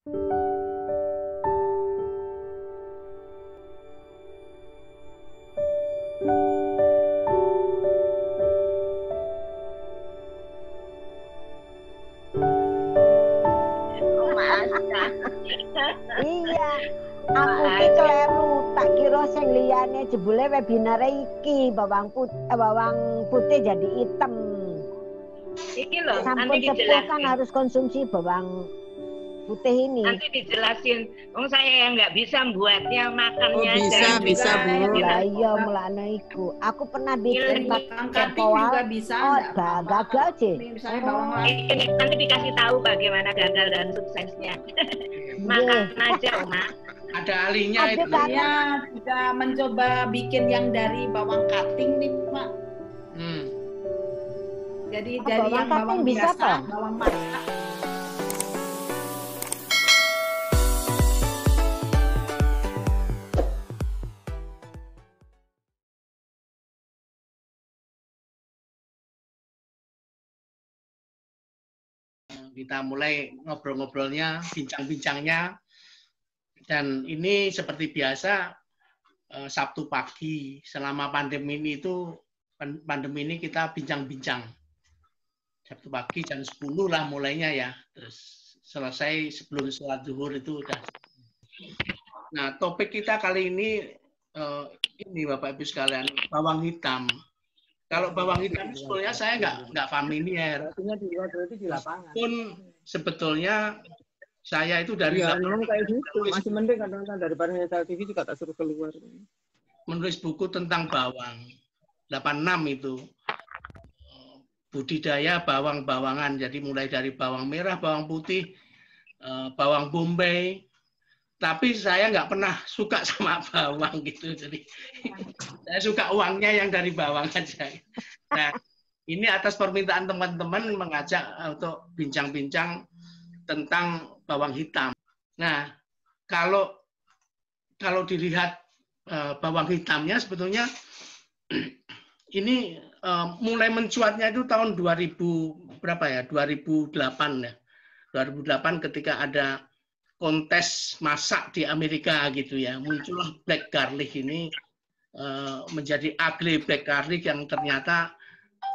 Iya, aku ki kleru, tak kira sing liyane jebule webinar iki bawang putih jadi hitam. Iki loh, Sampun nanti sepuh kan dijelasin. harus konsumsi bawang putih ini. Nanti dijelasin. Saya yang nggak bisa buatnya, makannya bisa, bisa, Bu. Lah iya mulane iku. Aku pernah bikin Bawang kating juga bisa, gagal sih. Misalnya bawang lain. Nanti dikasih tahu bagaimana gagal dan suksesnya. Makan aja, Oma. Ada ahlinya itu. Saya juga mencoba bikin yang dari bawang kating nih, Pak. Jadi dari yang bawang biasa, bawang masak. Kita mulai ngobrol-ngobrolnya, bincang-bincangnya. Dan ini seperti biasa, Sabtu pagi selama pandemi ini kita bincang-bincang. Sabtu pagi jam 10 lah mulainya ya. Terus selesai sebelum sholat zuhur itu udah. Nah, topik kita kali ini Bapak Ibu sekalian, bawang hitam. Kalau bawang hitam sebetulnya saya nggak familiar. Pun sebetulnya saya itu dari masih mending kadang-kadang daripada nyetel TV juga tak suruh keluar. Menulis buku tentang bawang 86 itu budidaya bawang-bawangan. Jadi mulai dari bawang merah, bawang putih, bawang bombay. Tapi saya nggak pernah suka sama bawang gitu. Jadi saya suka uangnya yang dari bawang aja. Nah, ini atas permintaan teman-teman mengajak untuk bincang-bincang tentang bawang hitam. Nah, kalau dilihat bawang hitamnya sebetulnya ini mulai mencuatnya itu tahun 2000 berapa ya? 2008 ya. 2008 ketika ada kontes masak di Amerika gitu ya, muncullah black garlic ini menjadi ugly black garlic yang ternyata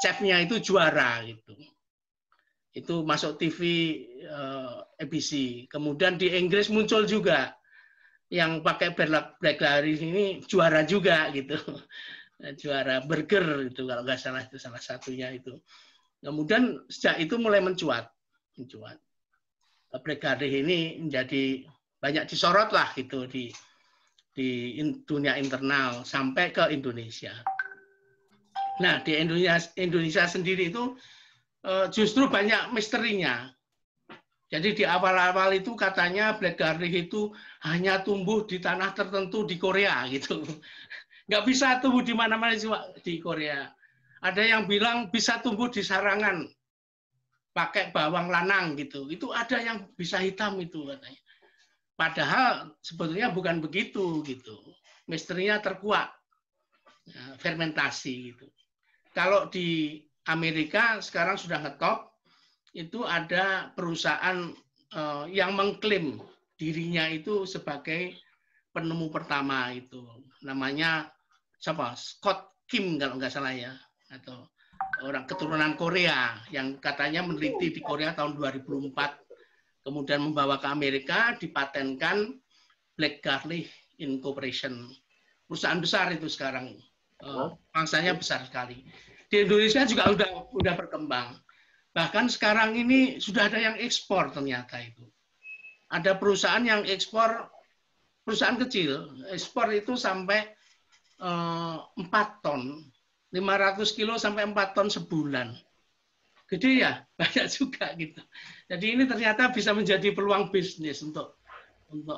chefnya itu juara gitu. Itu masuk TV ABC. Kemudian di Inggris muncul juga yang pakai black garlic ini juara juga gitu. Juara burger itu kalau nggak salah, itu salah satunya itu. Kemudian sejak itu mulai mencuat. Black garlic ini menjadi banyak disorot lah gitu di dunia internal sampai ke Indonesia. Nah, di Indonesia sendiri itu justru banyak misterinya. Jadi di awal-awal itu katanya black garlic itu hanya tumbuh di tanah tertentu di Korea gitu. Nggak bisa tumbuh di mana-mana cuma di Korea. Ada yang bilang bisa tumbuh di Sarangan, pakai bawang lanang gitu. Itu ada yang bisa hitam itu katanya. Padahal sebetulnya bukan begitu gitu. Misterinya terkuak. Nah, fermentasi gitu. Kalau di Amerika sekarang sudah ngetop, itu ada perusahaan yang mengklaim dirinya itu sebagai penemu pertama itu. Namanya siapa? Scott Kim kalau nggak salah ya, atau orang keturunan Korea yang katanya meneliti di Korea tahun 2004, kemudian membawa ke Amerika, dipatenkan Black Garlic Incorporation. Perusahaan besar itu sekarang, pangsanya besar sekali. Di Indonesia juga udah berkembang. Bahkan sekarang ini sudah ada yang ekspor ternyata itu. Ada perusahaan yang ekspor, perusahaan kecil, ekspor itu sampai 4 ton. 500 kilo sampai 4 ton sebulan. Gede ya, banyak juga gitu. Jadi ini ternyata bisa menjadi peluang bisnis untuk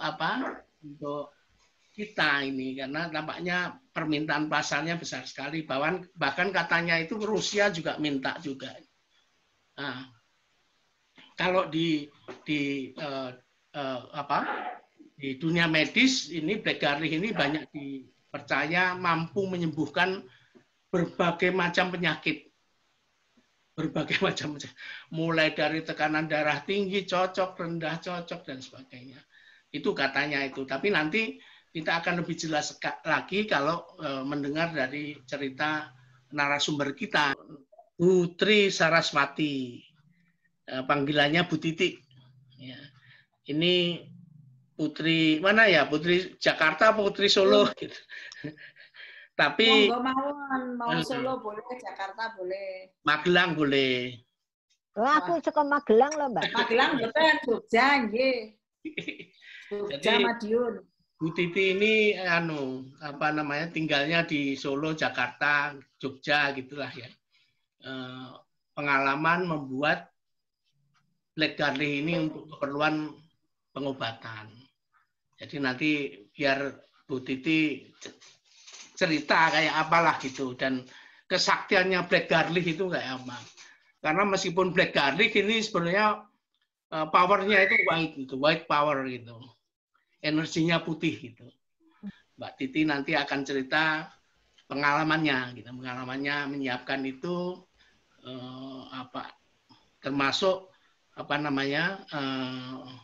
apa? Untuk kita ini, karena tampaknya permintaan pasarnya besar sekali. Bahkan katanya itu Rusia juga minta juga. Nah, kalau di dunia medis ini black garlic ini banyak dipercaya mampu menyembuhkan berbagai macam penyakit. berbagai macam, mulai dari tekanan darah tinggi cocok, rendah cocok dan sebagainya. Itu katanya itu. Tapi nanti kita akan lebih jelas lagi kalau mendengar dari cerita narasumber kita, Putri Saraswati, panggilannya Bu Titi. Ya. Ini Putri mana ya? Putri Jakarta, Putri Solo. Gitu. Tapi mau Solo boleh, Jakarta boleh, Magelang boleh. Oh, aku suka Magelang loh, Mbak. Magelang betul, Jogja, nggih. Jogja, Madiun. Bu Titi ini tinggalnya di Solo, Jakarta, Jogja gitulah ya. Pengalaman membuat black garlic ini untuk keperluan pengobatan. Jadi nanti biar Bu Titi cerita kayak apalah gitu, dan kesaktiannya black garlic itu kayak apa. Karena meskipun black garlic ini sebenarnya powernya itu white power gitu. Energinya putih gitu. Mbak Titi nanti akan cerita pengalamannya gitu. Pengalamannya menyiapkan itu termasuk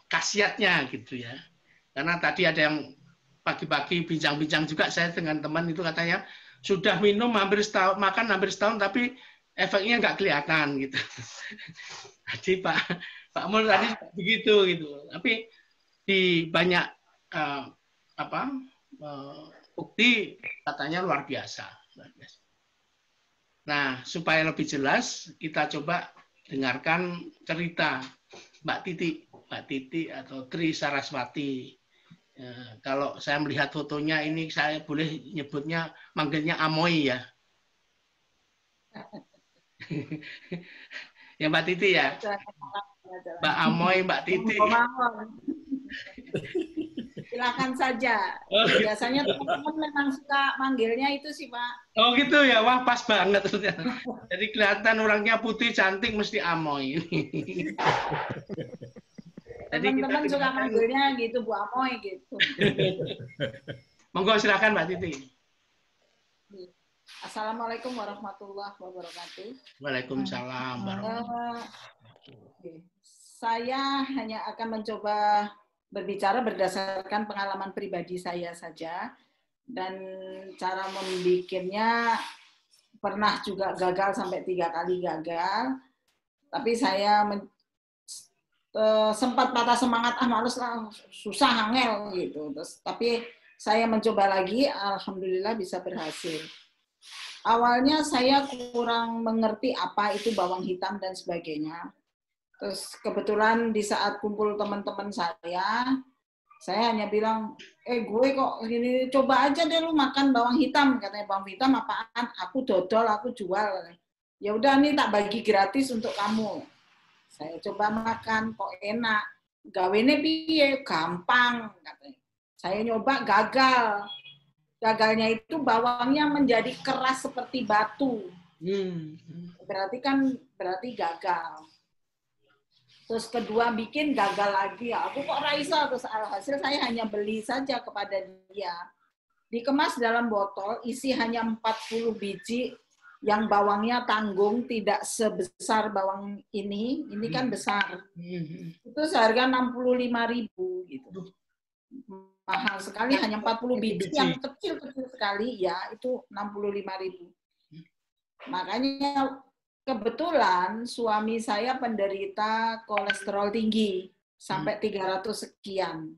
khasiatnya gitu ya. Karena tadi ada yang pagi-pagi bincang-bincang juga saya dengan teman itu, katanya sudah minum hampir setahun, makan hampir setahun tapi efeknya nggak kelihatan gitu. Jadi Pak Mul tadi begitu gitu. Tapi di banyak bukti katanya luar biasa. Nah, supaya lebih jelas kita coba dengarkan cerita Mbak Titi atau Tri Saraswati. Kalau saya melihat fotonya ini, saya boleh nyebutnya, manggilnya Amoy ya. Ya Mbak Titi ya. Mbak Amoy, Mbak Titi. Silakan saja. Biasanya teman-teman memang suka manggilnya itu sih, Pak. Oh gitu ya, wah pas banget. Jadi kelihatan orangnya putih, cantik, mesti Amoy. Teman-teman suka manggilnya gitu, Bu Amoy gitu. Monggo silakan Mbak Titi. Assalamualaikum warahmatullahi wabarakatuh. Waalaikumsalam warahmatullahi wabarakatuh. Saya hanya akan mencoba berbicara berdasarkan pengalaman pribadi saya saja, dan cara membikinnya pernah juga gagal sampai 3 kali gagal. Tapi saya sempat patah semangat, males lah, susah, angel gitu. Tapi saya mencoba lagi, alhamdulillah bisa berhasil. Awalnya saya kurang mengerti apa itu bawang hitam dan sebagainya. Terus kebetulan di saat kumpul teman-teman saya hanya bilang, gue kok ini, coba aja deh lu makan bawang hitam. Katanya, bawang hitam apaan? Aku dodol, aku jual. Ya udah nih tak bagi gratis untuk kamu. Saya coba makan, kok enak. Gawene piye? Gampang. Katanya. Saya nyoba, gagal. Gagalnya itu bawangnya menjadi keras seperti batu. Berarti gagal. Terus kedua bikin gagal lagi. Aku kok Raisa, terus alhasil saya hanya beli saja kepada dia. Dikemas dalam botol, isi hanya 40 biji, yang bawangnya tanggung, tidak sebesar bawang ini kan besar. Itu seharga 65.000 gitu. Mahal sekali, hanya 40 biji yang kecil-kecil sekali, ya itu 65.000. Makanya kebetulan suami saya penderita kolesterol tinggi sampai 300 sekian.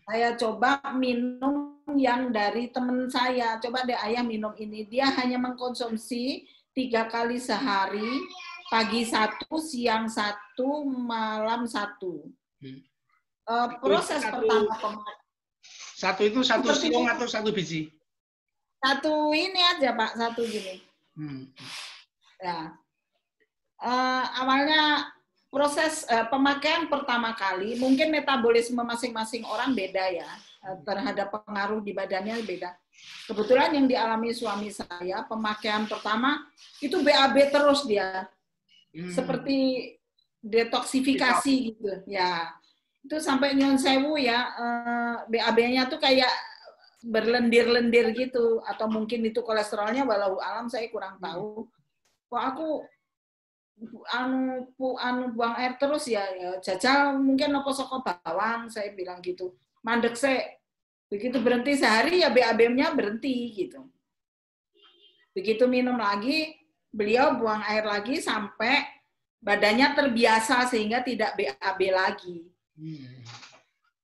Saya coba minum yang dari teman saya. Coba deh ayah minum ini. Dia hanya mengkonsumsi 3 kali sehari, pagi 1, siang 1, malam 1. Proses pertama satu itu satu siung atau satu biji? Satu ini aja Pak, satu gini. Ya. Awalnya proses pemakaian pertama kali, mungkin metabolisme masing-masing orang beda ya, terhadap pengaruh di badannya beda. Kebetulan yang dialami suami saya, pemakaian pertama itu BAB terus dia, seperti detoksifikasi gitu, ya. Itu sampai nyun sewu ya, BAB-nya tuh kayak berlendir-lendir gitu, atau mungkin itu kolesterolnya, walau alam saya kurang tahu. Kok aku buang air terus ya jajal mungkin nopo soko bawang, saya bilang gitu. Mandek begitu berhenti sehari ya BAB-nya berhenti gitu. Begitu minum lagi, beliau buang air lagi sampai badannya terbiasa sehingga tidak BAB lagi.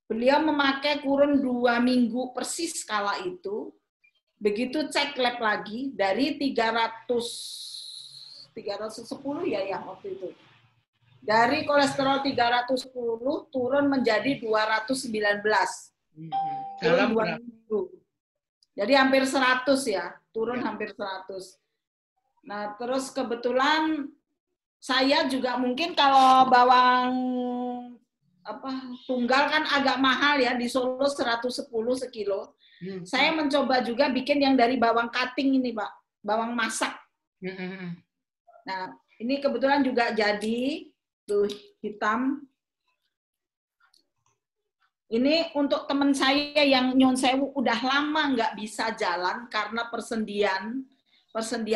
Beliau memakai kurun 2 minggu persis kala itu. Begitu cek lab lagi dari 310 ya waktu itu. Dari kolesterol 310 turun menjadi 219. Turun 2 minggu. Jadi hampir 100 ya, turun hampir 100. Nah, terus kebetulan saya juga mungkin kalau bawang tunggal kan agak mahal ya, di Solo 110 sekilo. Saya mencoba juga bikin yang dari bawang cutting ini, Pak. Bawang masak. Nah, ini kebetulan juga jadi tuh hitam. Ini untuk teman saya yang Nyon Sewu udah lama nggak bisa jalan karena persendian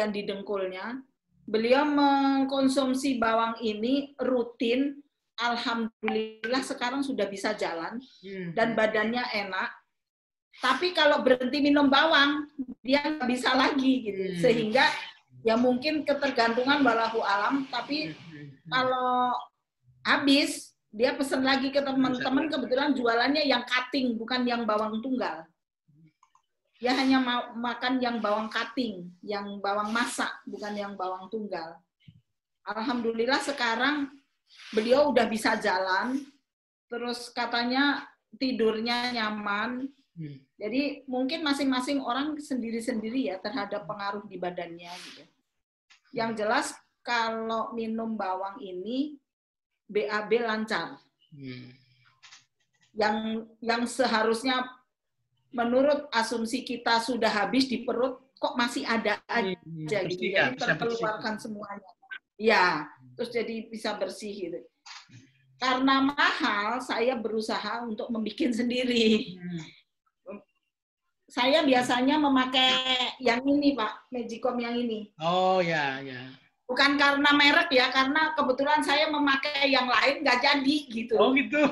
di dengkulnya. Beliau mengkonsumsi bawang ini rutin. Alhamdulillah sekarang sudah bisa jalan dan badannya enak. Tapi kalau berhenti minum bawang, dia nggak bisa lagi gitu. Sehingga ya mungkin ketergantungan walahu alam. Tapi kalau habis, dia pesan lagi ke teman-teman, kebetulan jualannya yang cutting, bukan yang bawang tunggal. Dia hanya mau makan yang bawang cutting, yang bawang masak, bukan yang bawang tunggal. Alhamdulillah sekarang beliau udah bisa jalan, terus katanya tidurnya nyaman. Jadi mungkin masing-masing orang sendiri-sendiri ya terhadap pengaruh di badannya. Gitu. Yang jelas kalau minum bawang ini BAB lancar. Yang seharusnya menurut asumsi kita sudah habis di perut, kok masih ada aja gitu. Jadi terkeluarkan semuanya. Ya, terus jadi bisa bersih gitu. Karena mahal, saya berusaha untuk membuat sendiri. Saya biasanya memakai yang ini, Pak, Magicom yang ini. Oh ya, ya. Bukan karena merek ya, karena kebetulan saya memakai yang lain nggak jadi gitu. Oh gitu.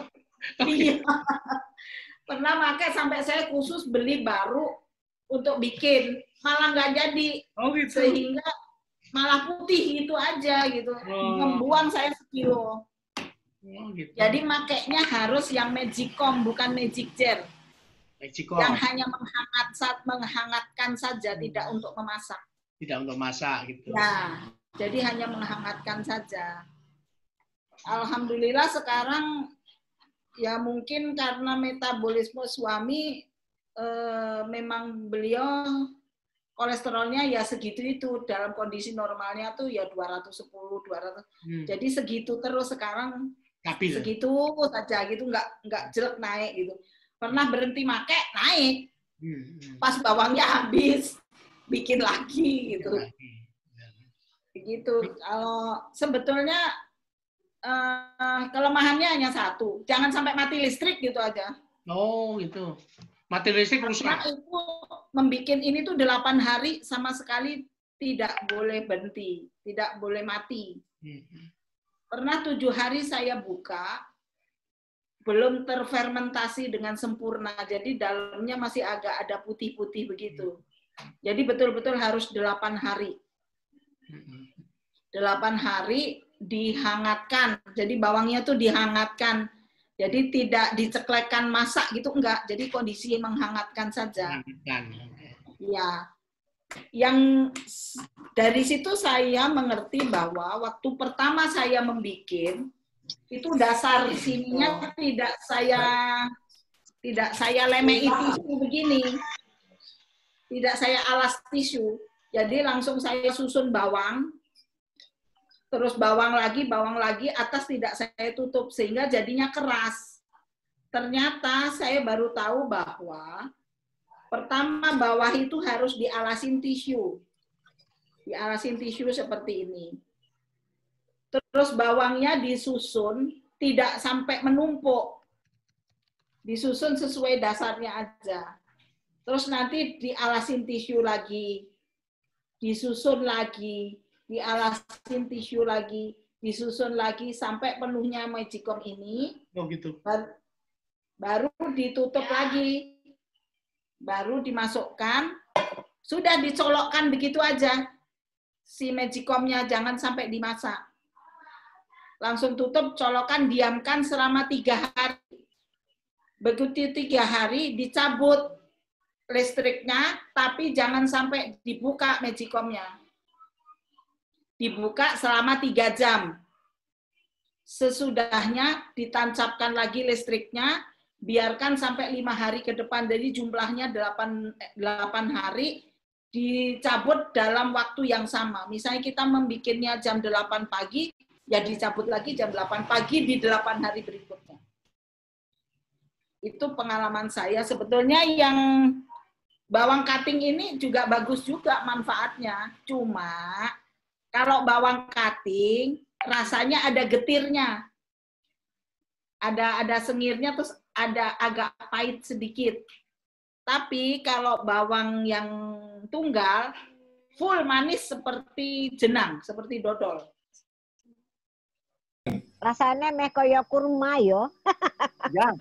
Iya. Pernah pakai sampai saya khusus beli baru untuk bikin, malah nggak jadi. Oh gitu. Sehingga malah putih itu aja gitu. Membuang saya sekilo. Oh, gitu. Jadi makainya harus yang Magicom, bukan Magic Jar. Magicom. Yang hanya menghangatkan saja, tidak untuk memasak. Tidak untuk masak gitu. Ya, jadi hanya menghangatkan saja. Alhamdulillah sekarang ya mungkin karena metabolisme suami memang beliau kolesterolnya ya segitu itu, dalam kondisi normalnya tuh ya 210, 200. Jadi segitu terus sekarang. Stabil. Segitu saja gitu, nggak jelek naik gitu. Pernah berhenti make naik. Pas bawangnya habis bikin lagi gitu. Begitu. Kalau sebetulnya kelemahannya hanya satu, jangan sampai mati listrik gitu aja. Oh gitu. Mati listrik rusak. Karena itu membikin ini tuh 8 hari sama sekali tidak boleh berhenti, tidak boleh mati. Pernah 7 hari saya buka, belum terfermentasi dengan sempurna, jadi dalamnya masih agak ada putih-putih begitu. Jadi betul-betul harus 8 hari. 8 hari dihangatkan, jadi bawangnya tuh dihangatkan. Jadi tidak diceklekkan masak gitu, enggak. Jadi kondisi menghangatkan saja. Ya. Yang dari situ saya mengerti bahwa waktu pertama saya membuat itu dasar sininya tidak saya lemei tisu begini. Tidak saya alas tisu. Jadi langsung saya susun bawang. Terus bawang lagi, atas tidak saya tutup, sehingga jadinya keras. Ternyata saya baru tahu bahwa pertama bawah itu harus dialasin tisu. Dialasin tisu seperti ini. Terus bawangnya disusun, tidak sampai menumpuk. Disusun sesuai dasarnya aja. Terus nanti dialasin tisu lagi, disusun lagi. dialasin tisu lagi, disusun lagi sampai penuhnya magicom ini. Oh gitu. Baru ditutup lagi, baru dimasukkan, sudah dicolokkan begitu aja. Si magicomnya jangan sampai dimasak. Langsung tutup, colokan, diamkan selama 3 hari. Begitu 3 hari dicabut listriknya, tapi jangan sampai dibuka magicomnya. Dibuka selama 3 jam. Sesudahnya ditancapkan lagi listriknya, biarkan sampai 5 hari ke depan. Jadi jumlahnya 8 hari, dicabut dalam waktu yang sama. Misalnya kita membikinnya jam 8 pagi, ya dicabut lagi jam 8 pagi di 8 hari berikutnya. Itu pengalaman saya. Sebetulnya yang bawang cutting ini juga bagus juga manfaatnya. Cuma kalau bawang cutting rasanya ada getirnya. Ada sengirnya, terus ada agak pahit sedikit. Tapi kalau bawang yang tunggal full manis seperti jenang, seperti dodol. Rasanya meh kaya kurma yo. Ya,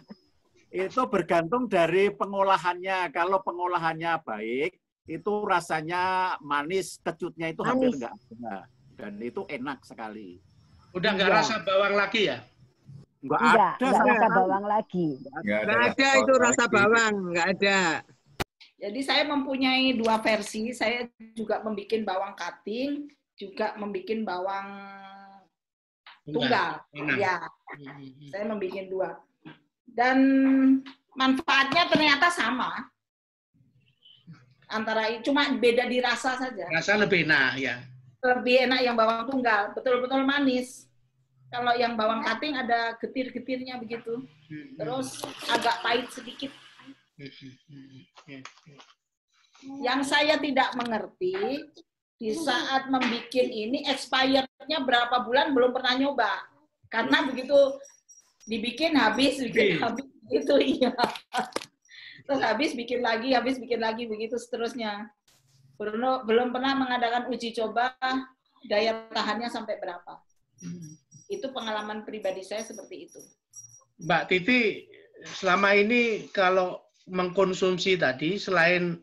itu bergantung dari pengolahannya. Kalau pengolahannya baik, itu rasanya manis, kecutnya itu hampir enggak ada. Dan itu enak sekali. Udah nggak rasa bawang lagi ya? Enggak rasa bawang lagi. Enggak ada itu rasa bawang, enggak ada. Jadi saya mempunyai 2 versi. Saya juga membuat bawang cutting, juga membuat bawang tunggal. Ya, saya membuat 2. Dan manfaatnya ternyata sama. Cuma beda di rasa saja. Rasa lebih enak ya. Lebih enak yang bawang tunggal, betul-betul manis. Kalau yang bawang cutting ada getir-getirnya begitu. Terus agak pahit sedikit. Yang saya tidak mengerti, di saat membuat ini expirednya berapa bulan belum pernah nyoba. Karena begitu dibikin habis gitu, iya. Terus habis bikin lagi begitu seterusnya. Belum pernah mengadakan uji coba daya tahannya sampai berapa. Itu pengalaman pribadi saya seperti itu. Mbak Titi, selama ini kalau mengkonsumsi tadi selain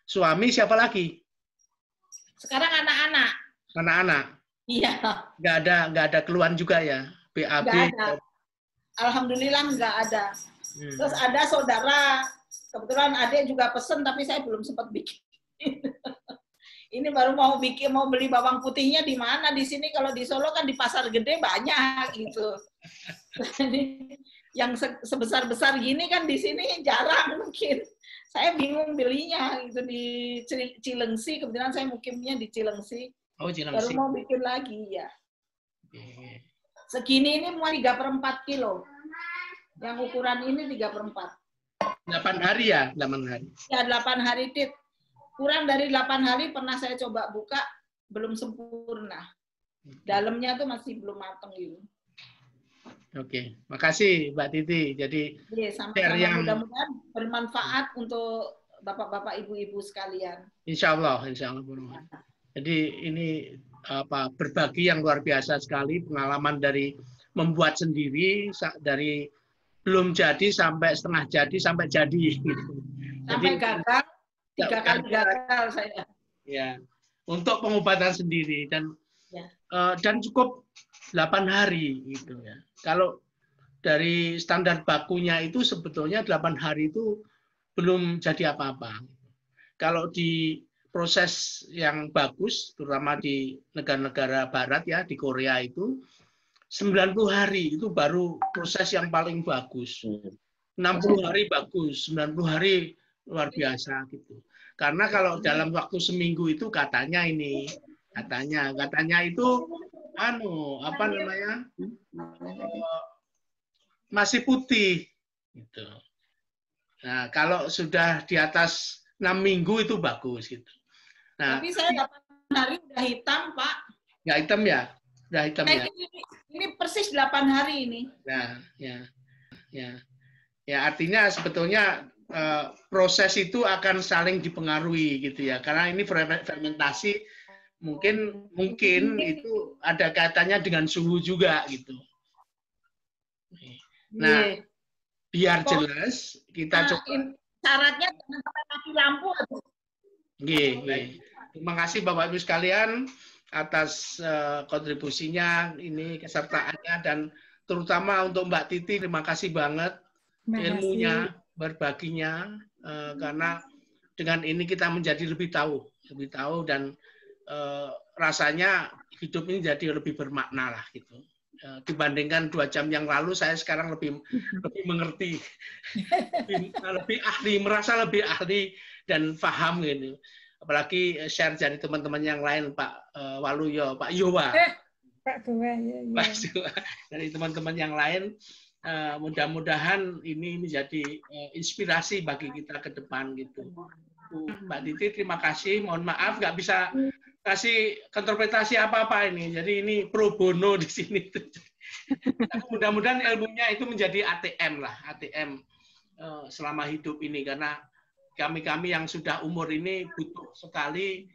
suami siapa lagi? Sekarang anak-anak. Anak-anak. Iya. Nggak ada keluhan juga ya? BAB. Nggak ada. Alhamdulillah nggak ada. Terus ada saudara, kebetulan adik juga pesen tapi saya belum sempat bikin. Ini baru mau beli bawang putihnya di mana? Di sini kalau di Solo kan di pasar gede banyak gitu. Yang sebesar-besar gini kan di sini jarang mungkin. Saya bingung belinya gitu di Cilengsi, kebetulan saya mukimnya di Cilengsi. Oh, Cilengsi. Baru mau bikin lagi ya. Segini ini mau 3/4 kilo. Yang ukuran ini 3/4. 8 hari ya? 8 hari. Ya, 8 hari, Tit. Kurang dari 8 hari pernah saya coba buka, belum sempurna. Dalamnya tuh masih belum matang gitu. Oke, makasih Mbak Titi. Jadi sama-sama, mudah-mudahan bermanfaat untuk bapak-bapak, ibu-ibu sekalian. Insya Allah. Jadi ini berbagi yang luar biasa sekali, pengalaman dari membuat sendiri, dari belum jadi sampai setengah jadi sampai jadi. Sampai gagal. 3 kali gagal saya. Ya, untuk pengobatan sendiri dan cukup 8 hari gitu ya. Kalau dari standar bakunya itu sebetulnya 8 hari itu belum jadi apa-apa. Kalau di proses yang bagus, terutama di negara-negara barat ya, di Korea itu 90 hari itu baru proses yang paling bagus. 60 hari bagus, 90 hari luar biasa gitu. Karena kalau dalam waktu seminggu itu katanya itu masih putih gitu. Nah, kalau sudah di atas 6 minggu itu bagus gitu. Nah, tapi saya 8 hari udah hitam, Pak. Nggak hitam ya? Udah hitam ya? Ini persis 8 hari ini. Nah, ya artinya sebetulnya proses itu akan saling dipengaruhi gitu ya, karena ini fermentasi mungkin itu ada kaitannya dengan suhu juga gitu. Nah, biar jelas kita coba. Syaratnya jangan sampai mati lampu. Terima kasih Bapak Ibu sekalian atas kontribusinya, ini kesertaannya, dan terutama untuk Mbak Titi, terima kasih banget ilmunya, berbaginya, karena dengan ini kita menjadi lebih tahu dan rasanya hidup ini jadi lebih bermakna lah gitu. Dibandingkan 2 jam yang lalu, saya sekarang lebih mengerti, lebih ahli, merasa lebih ahli dan paham gitu. Apalagi share dari teman-teman yang lain, Pak Waluyo, Pak Yowa, Pak Tua, ya. Pak Yowa, dari teman-teman yang lain. Mudah-mudahan ini menjadi inspirasi bagi kita ke depan gitu. Mbak Titi, terima kasih. Mohon maaf nggak bisa kasih interpretasi apa-apa ini. Jadi ini pro bono di sini. Mudah-mudahan ilmunya itu menjadi ATM lah, ATM selama hidup ini, karena kami yang sudah umur ini butuh sekali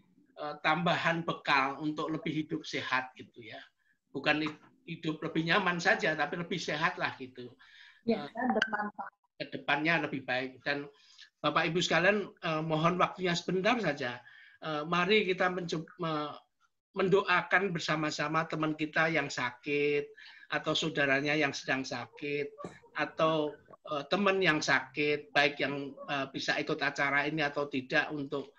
tambahan bekal untuk lebih hidup sehat gitu ya. Bukan hidup lebih nyaman saja, tapi lebih sehat lah gitu. Ya, ke depannya lebih baik. Dan Bapak Ibu sekalian, mohon waktunya sebentar saja. Mari kita mendoakan bersama-sama teman kita yang sakit, atau saudaranya yang sedang sakit, atau teman yang sakit, baik yang bisa ikut acara ini atau tidak, untuk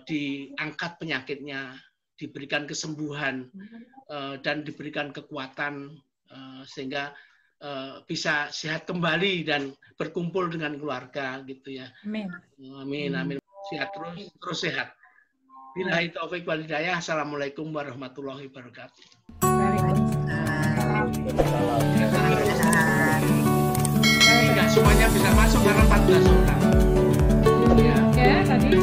diangkat penyakitnya, diberikan kesembuhan, dan diberikan kekuatan, sehingga bisa sehat kembali dan berkumpul dengan keluarga gitu ya. Amin. Amin, amin. Sehat terus sehat. Billahi taufik wal hidayah. Assalamualaikum warahmatullahi wabarakatuh. Tidak semuanya bisa masuk karena 14 orang. Ya, tadi